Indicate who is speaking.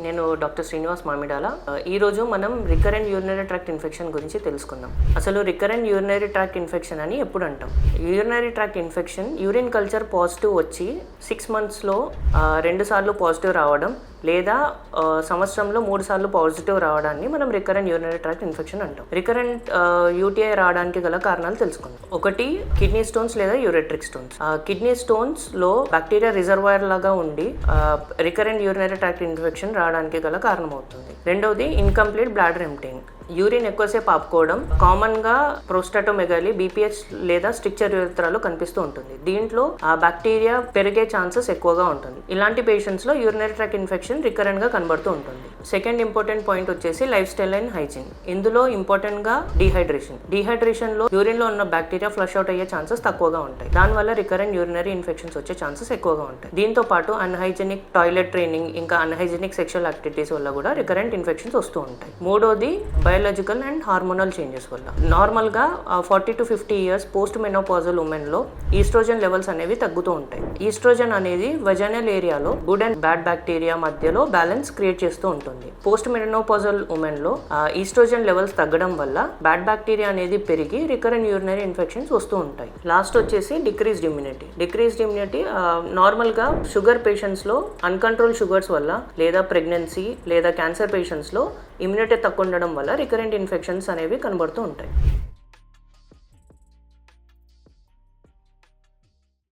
Speaker 1: నేను డాక్టర్ శ్రీనివాస్ మామిడాల. ఈరోజు మనం రికరెంట్ యూరినరీ ట్రాక్ట్ ఇన్ఫెక్షన్ గురించి తెలుసుకుందాం. అసలు రికరెంట్ యూరినరీ ట్రాక్ట్ ఇన్ఫెక్షన్ అని ఎప్పుడు అంటాం? Urinary tract infection urine culture positive వచ్చి 6 monthsలో 2 సార్లు పాజిటివ్ రావడం లేదా సంవత్సరంలో 3 సార్లు పాజిటివ్ రావడాన్ని మనం రికరెంట్ యూరినరీ ట్రాక్ట్ ఇన్ఫెక్షన్ అంటాం. రికరెంట్ యూటీఐ రావడానికి గల కారణాలు తెలుసుకుందాం. ఒకటి, కిడ్నీ స్టోన్స్ లేదా యూరెట్రిక్ స్టోన్స్. కిడ్నీ స్టోన్స్ లో బ్యాక్టీరియా రిజర్వాయర్ లాగా ఉండి రికరెంట్ యూరినరీ ట్రాక్ట్ ఇన్ఫెక్షన్ రావడానికి గల కారణమవుతుంది. రెండవది, ఇన్కంప్లీట్ బ్లాడర్ ఎంప్టింగ్. యూరిన్ ఎక్కువసేపు ఆపుకోవడం కామన్ గా ప్రోస్టాటోమెగాలి, బీపీహెచ్ లేదా స్ట్రిక్చర్ యూరిత్రాలో కనిపిస్తూ ఉంటుంది. దీంట్లో ఆ బ్యాక్టీరియా పెరిగే ఛాన్సెస్ ఎక్కువగా ఉంటుంది. ఇలాంటి పేషెంట్స్ లో యూరినరీ ట్రాక్ట్ ఇన్ఫెక్షన్ రికరెంట్ గా కనబడుతూ ఉంటుంది. సెకండ్ ఇంపార్టెంట్ పాయింట్ వచ్చేసి లైఫ్ స్టైల్ అండ్ హైజీన్. ఇందులో ఇంపార్టెంట్ గా డీహైడ్రేషన్ లో యూరిన్ లో ఉన్న బ్యాక్టీరియా ఫ్లష్ అవుట్ అయ్యే ఛాన్సెస్ తక్కువగా ఉంటాయి. దానివల్ల రికరెంట్ యూరినరీ ఇన్ఫెక్షన్స్ వచ్చే ఛాన్సెస్ ఎక్కువగా ఉంటాయి. దీంతో పాటు అన్హైజెనిక్ టాయిలెట్ ట్రైనింగ్, ఇంకా అన్హైజెనిక్ సెక్షువల్ యాక్టివిటీస్ వల్ల కూడా రికరెంట్ ఇన్ఫెక్షన్స్ వస్తూ ఉంటాయి. మూడోది, బయోలాజికల్ అండ్ హార్మోనల్ చేంజెస్ వల్ల. నార్మల్ గా 40 to 50 years post menopausal women లో ఈస్ట్రోజన్ లెవెల్స్ అనేవి తగ్గుతూ ఉంటాయి. ఈస్ట్రోజన్ అనేది వజైనల్ ఏరియాలో గుడ్ అండ్ బ్యాడ్ బ్యాక్టీరియా మధ్యలో బ్యాలెన్స్ క్రియేట్ చేస్తూ ఉంటుంది. పోస్ట్ మెనోపాజల్ ఉమెన్ లో ఈస్ట్రోజన్ లెవెల్స్ తగ్గడం వల్ల బ్యాడ్ బ్యాక్టీరియా అనేది పెరిగి రికరెంట్ యూరినరీ ఇన్ఫెక్షన్స్ వస్తూ ఉంటాయి. లాస్ట్ వచ్చేసి డిక్రీజ్డ్ ఇమ్యూనిటీ. నార్మల్ గా షుగర్ పేషెంట్స్ లో అన్కంట్రోల్ షుగర్స్ వల్ల లేదా ప్రెగ్నెన్సీ లేదా క్యాన్సర్ పేషెంట్స్ లో ఇమ్యూనిటీ తక్కువ ఉండడం వల్ల రికరెంట్ ఇన్ఫెక్షన్స్ అనేవి కనబడుతూ ఉంటాయి.